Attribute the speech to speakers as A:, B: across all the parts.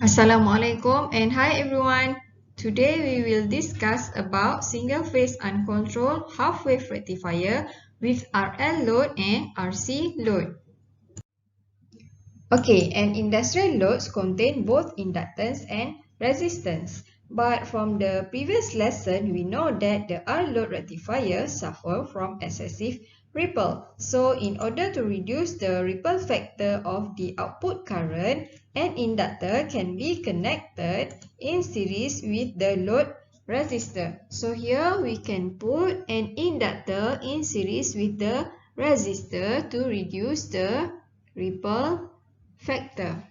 A: Assalamualaikum and hi everyone. Today we will discuss about single phase uncontrolled half wave rectifier with RL load and RC load. Okay, and industrial loads contain both inductance and resistance. But from the previous lesson, we know that the R load rectifier suffer from excessive ripple. So in order to reduce the ripple factor of the output current, an inductor can be connected in series with the load resistor. So here we can put an inductor in series with the resistor to reduce the ripple factor.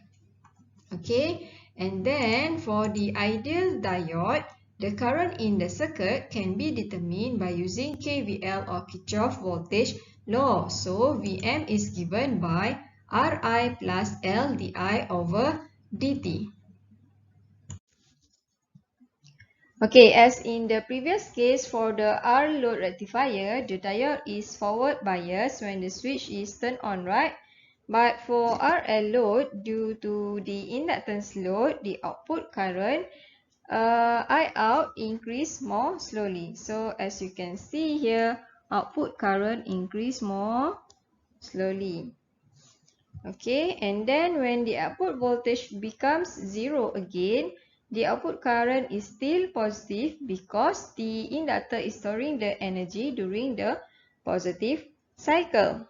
A: Okay, and then for the ideal diode, the current in the circuit can be determined by using KVL or Kirchhoff voltage law. So Vm is given by Ri plus L di over dt. Okay, as in the previous case for the R load rectifier, the diode is forward biased when the switch is turned on, right? But for RL load, due to the inductance load, the output current I out increase more slowly. So as you can see here, output current increase more slowly. Okay, and then when the output voltage becomes 0 again, the output current is still positive because the inductor is storing the energy during the positive cycle.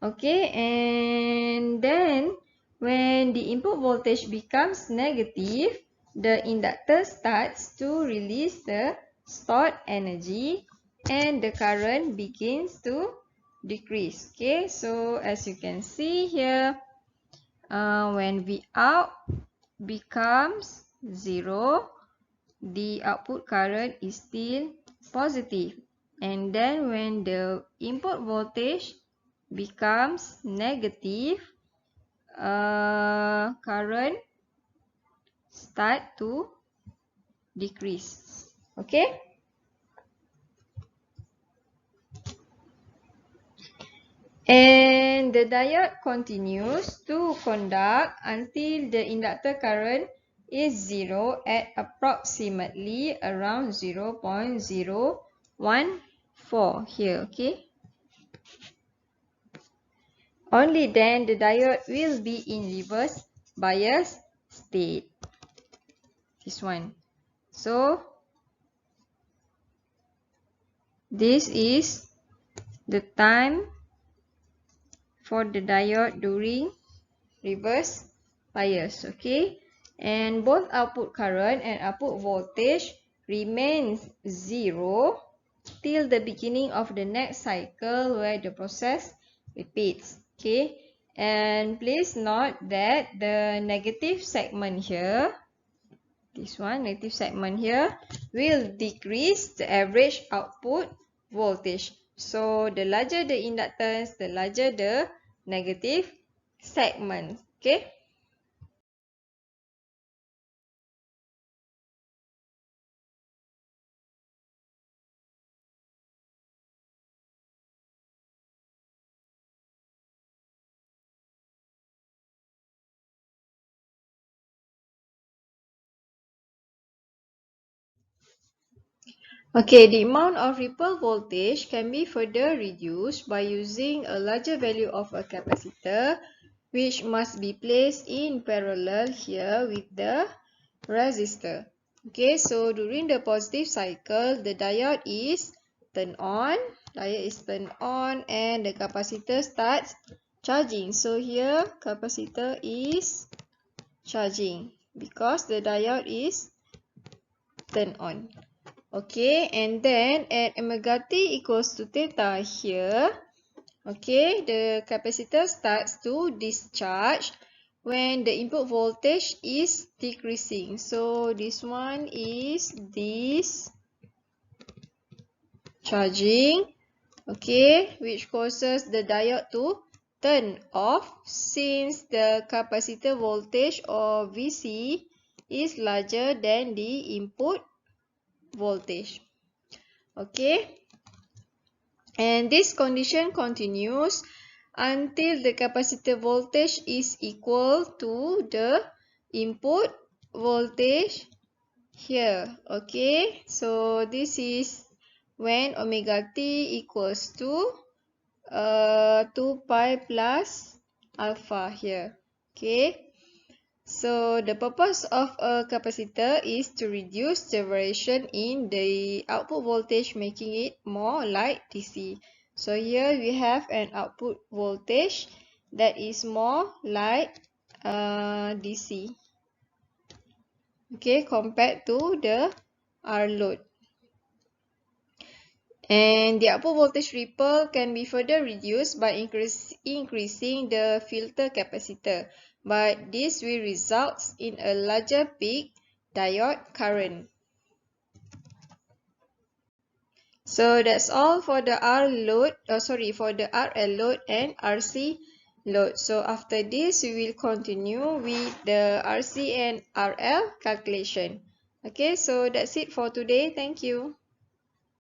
A: Okay, and then when the input voltage becomes negative, the inductor starts to release the stored energy and the current begins to decrease. Okay, so as you can see here, when V out becomes 0, the output current is still positive. And then when the input voltage becomes negative, current start to decrease. Okay. And the diode continues to conduct until the inductor current is 0 at approximately around 0.014 here. Okay. Only then the diode will be in reverse bias state. This one. So this is the time for the diode during reverse bias. Okay. And both output current and output voltage remains 0 till the beginning of the next cycle where the process repeats. Okay, and please note that the negative segment here, this one, negative segment here, will decrease the average output voltage. So the larger the inductance, the larger the negative segment. Okay. Okay, the amount of ripple voltage can be further reduced by using a larger value of a capacitor, which must be placed in parallel here with the resistor. Okay, so during the positive cycle, the diode is turned on, and the capacitor starts charging. So here, capacitor is charging because the diode is turned on. Okay, and then at omega t equals to theta here, okay, the capacitor starts to discharge when the input voltage is decreasing. So this one is discharging, okay, which causes the diode to turn off since the capacitor voltage or VC is larger than the input voltage. Okay, and this condition continues until the capacitor voltage is equal to the input voltage here. Okay, so this is when omega t equals to 2 pi plus alpha here. Okay, so the purpose of a capacitor is to reduce the variation in the output voltage, making it more like DC. So here we have an output voltage that is more like DC. Okay, compared to the R load. And the output voltage ripple can be further reduced by increasing the filter capacitor, but this will result in a larger peak diode current. So that's all for the for the RL load and RC load. So after this, we will continue with the RC and RL calculation. Okay, so that's it for today. Thank you.